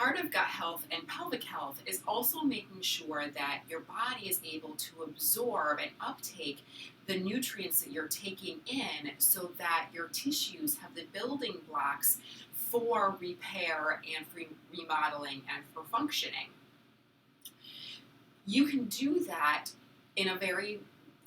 Part of gut health and pelvic health is also making sure that your body is able to absorb and uptake the nutrients that you're taking in so that your tissues have the building blocks for repair and for remodeling and for functioning. You can do that in a very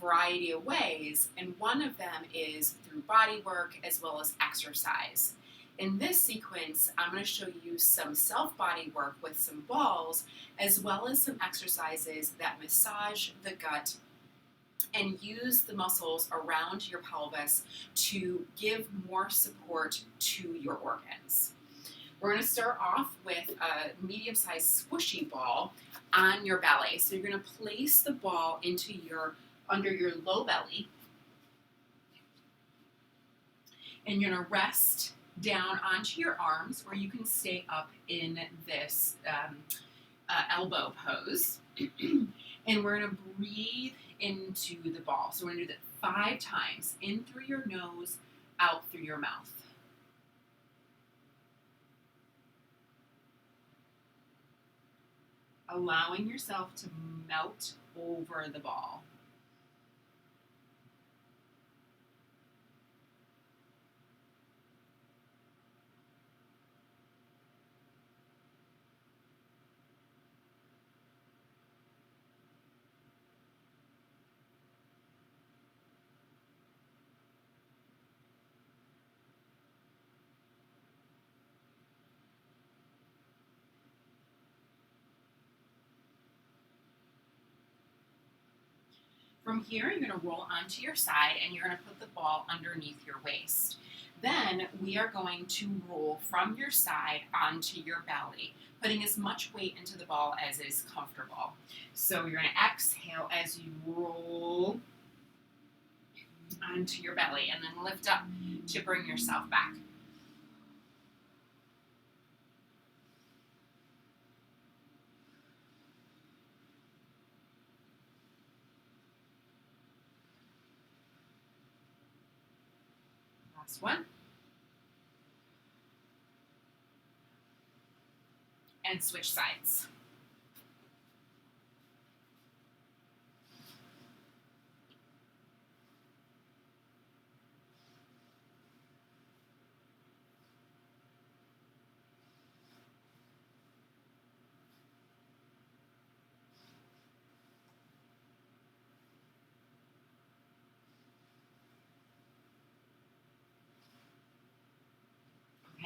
variety of ways, and one of them is through body work as well as exercise. In this sequence, I'm going to show you some self-body work with some balls, as well as some exercises that massage the gut and use the muscles around your pelvis to give more support to your organs. We're going to start off with a medium-sized squishy ball on your belly. So you're going to place the ball under your low belly, and you're going to rest down onto your arms, or you can stay up in this elbow pose. And we're going to breathe into the ball. So we're going to do that 5 times, in through your nose, out through your mouth. Allowing yourself to melt over the ball. From here, you're going to roll onto your side and you're going to put the ball underneath your waist. Then we are going to roll from your side onto your belly, putting as much weight into the ball as is comfortable. So you're going to exhale as you roll onto your belly and then lift up to bring yourself back. Last one. And switch sides.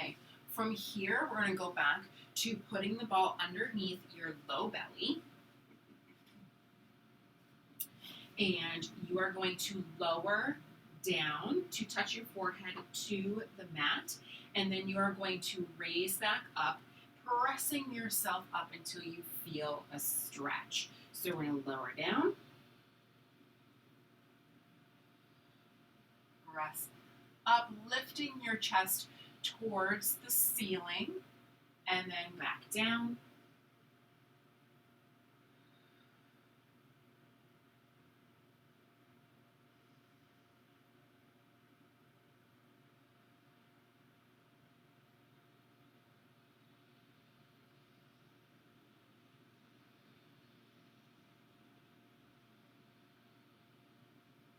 Okay, from here, we're going to go back to putting the ball underneath your low belly. And you are going to lower down to touch your forehead to the mat. And then you are going to raise back up, pressing yourself up until you feel a stretch. So we're going to lower down. Press up, lifting your chest towards the ceiling, and then back down.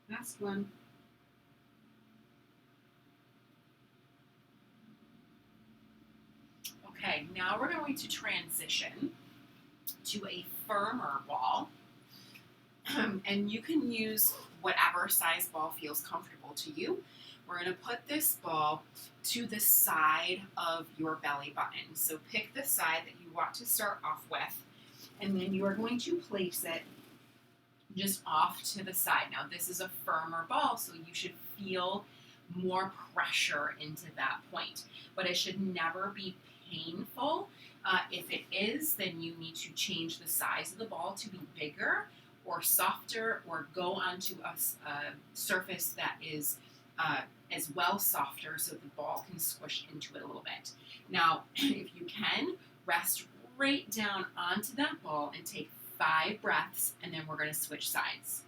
Last one. Okay, now we're going to transition to a firmer ball. And you can use whatever size ball feels comfortable to you. We're going to put this ball to the side of your belly button. So pick the side that you want to start off with, and then you are going to place it just off to the side. Now this is a firmer ball, so you should feel more pressure into that point, but it should never be painful. If it is, then you need to change the size of the ball to be bigger or softer, or go onto a surface that is as well softer so the ball can squish into it a little bit. Now, if you can, rest right down onto that ball and take 5 breaths, and then we're going to switch sides.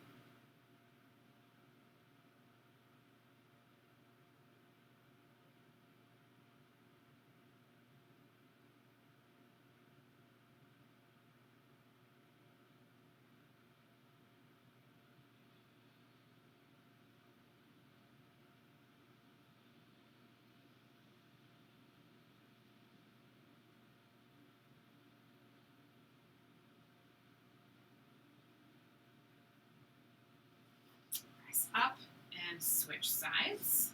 press up and switch sides.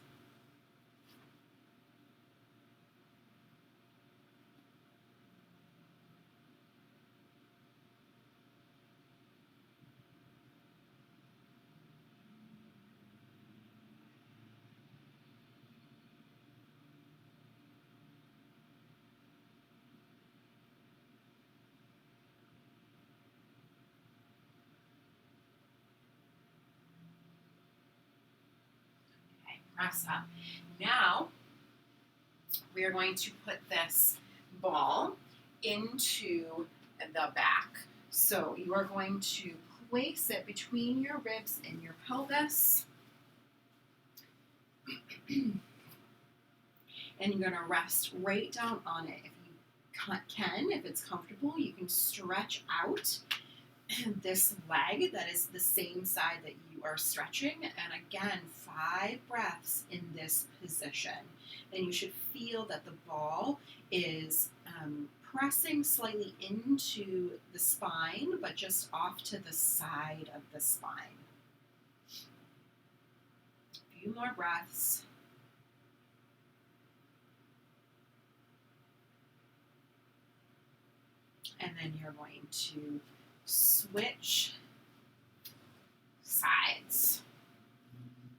Press up. Now we are going to put this ball into the back. So you are going to place it between your ribs and your pelvis. And you're going to rest right down on it. If you can, if it's comfortable, you can stretch out this leg that is the same side that you are stretching, and again 5 breaths in this position. Then you should feel that the ball is pressing slightly into the spine, but just off to the side of the spine. A few more breaths. And then you're going to switch sides.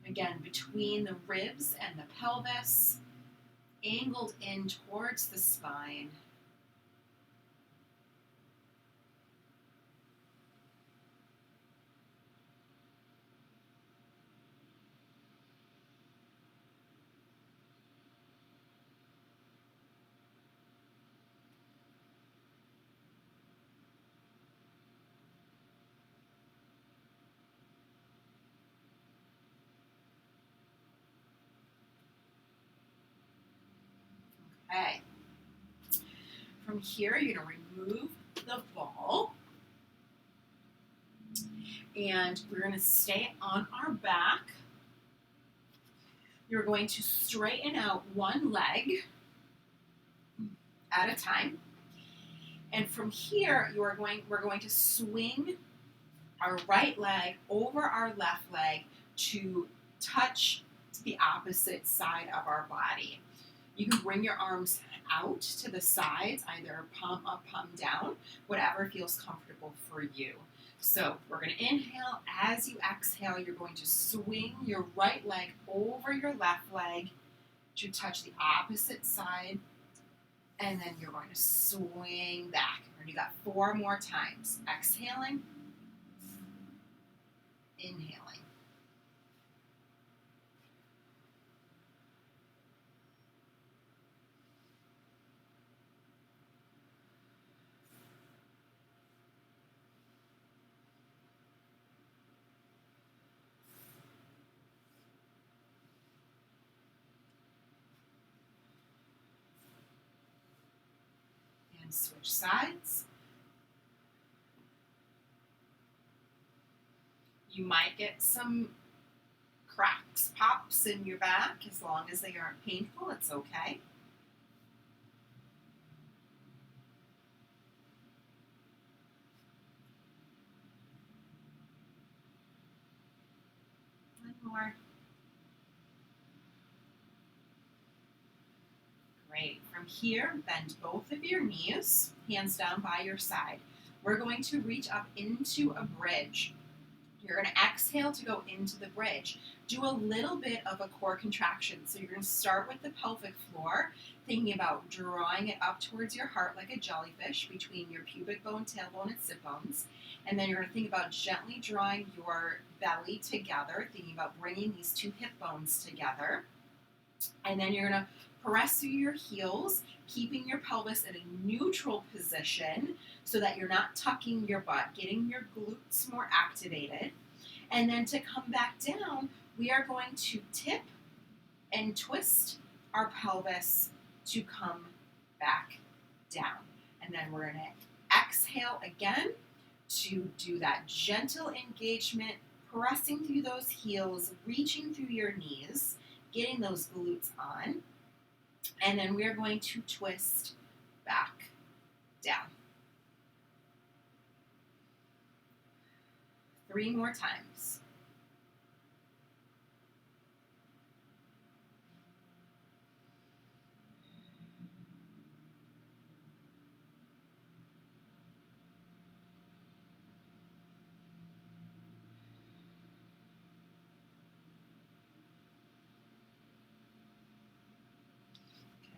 Again, between the ribs and the pelvis, angled in towards the spine. Okay. From here, you're going to remove the ball. And we're going to stay on our back. You're going to straighten out one leg at a time. And from here, we're going to swing our right leg over our left leg to touch the opposite side of our body. You can bring your arms out to the sides, either palm up, palm down, whatever feels comfortable for you. So we're going to inhale. As you exhale, you're going to swing your right leg over your left leg to touch the opposite side, and then you're going to swing back. And you got 4 more times. Exhaling, inhaling. And switch sides. You might get some cracks, pops in your back. As long as they aren't painful, it's okay. One more. Great. From here, bend both of your knees, hands down by your side. We're going to reach up into a bridge. You're going to exhale to go into the bridge. Do a little bit of a core contraction. So you're going to start with the pelvic floor, thinking about drawing it up towards your heart like a jellyfish between your pubic bone, tailbone, and sit bones. And then you're going to think about gently drawing your belly together, thinking about bringing these 2 hip bones together. And then you're going to press through your heels, keeping your pelvis in a neutral position so that you're not tucking your butt, getting your glutes more activated. And then to come back down, we are going to tip and twist our pelvis to come back down. And then we're going to exhale again to do that gentle engagement, pressing through those heels, reaching through your knees, getting those glutes on. And then we're going to twist back down. 3 more times.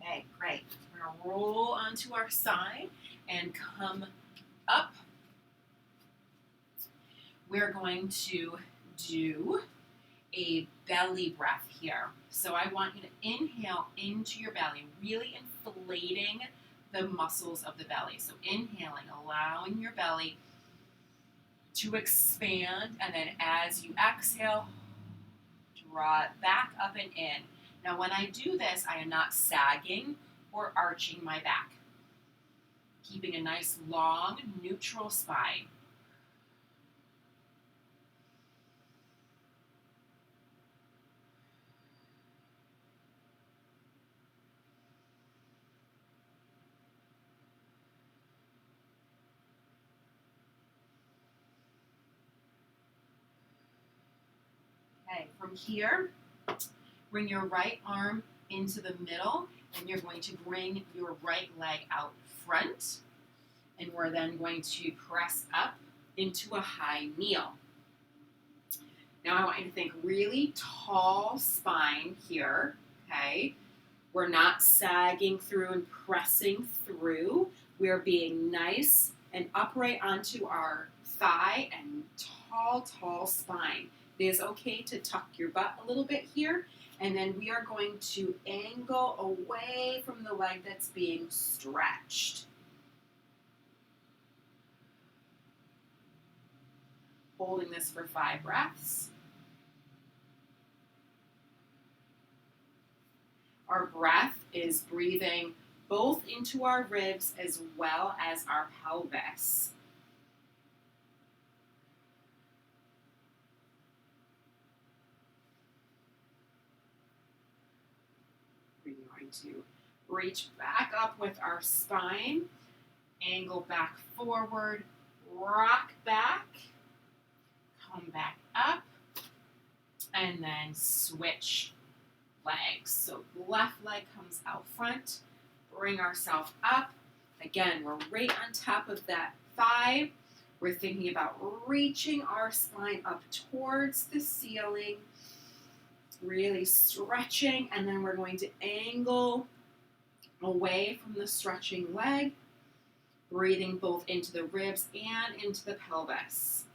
Okay, great. We're going to roll onto our side and come up. We're going to do a belly breath here. So I want you to inhale into your belly, really inflating the muscles of the belly. So inhaling, allowing your belly to expand, and then as you exhale, draw it back up and in. Now when I do this, I am not sagging or arching my back. Keeping a nice long, neutral spine. Okay, from here, bring your right arm into the middle, and you're going to bring your right leg out front, and we're then going to press up into a high kneel. Now I want you to think really tall spine here, okay? We're not sagging through and pressing through. We're being nice and upright onto our thigh and tall spine. It is okay to tuck your butt a little bit here, and then we are going to angle away from the leg that's being stretched. Holding this for 5 breaths. Our breath is breathing both into our ribs as well as our pelvis. We're going to reach back up with our spine, angle back forward, rock back, come back up, and then switch legs. So left leg comes out front, bring ourselves up. Again, we're right on top of that thigh. We're thinking about reaching our spine up towards the ceiling, really stretching, and then we're going to angle away from the stretching leg, breathing both into the ribs and into the pelvis.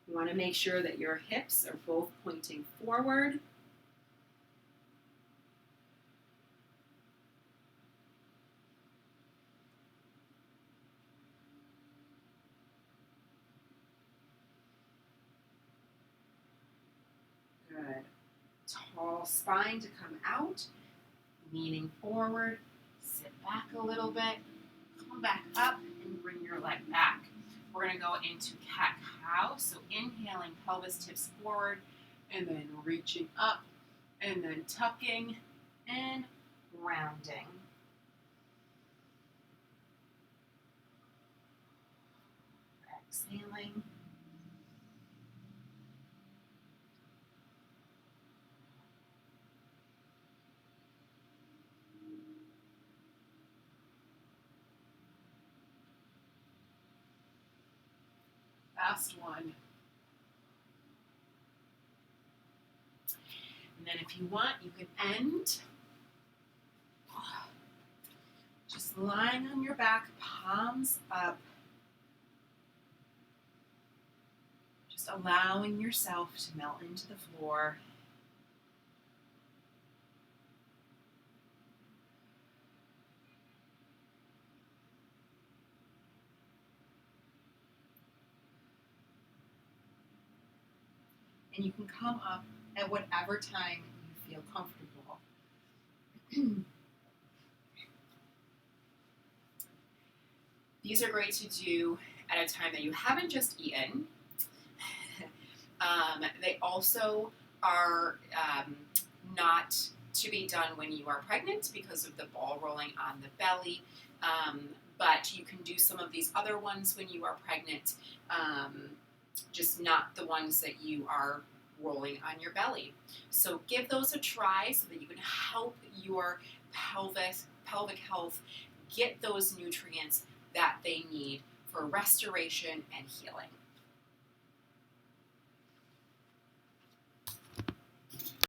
You want to make sure that your hips are both pointing forward. Good. Tall spine to come out, leaning forward, sit back a little bit, come back up and bring your leg back. We're going to go into cat-cow, so inhaling, pelvis tips forward, and then reaching up, and then tucking and rounding. Exhaling. Last one. And then if you want, you can end just lying on your back, palms up. Just allowing yourself to melt into the floor. And you can come up at whatever time you feel comfortable. These are great to do at a time that you haven't just eaten. They also are not to be done when you are pregnant because of the ball rolling on the belly. But you can do some of these other ones when you are pregnant, just not the ones that you are rolling on your belly. So give those a try so that you can help your pelvic health get those nutrients that they need for restoration and healing.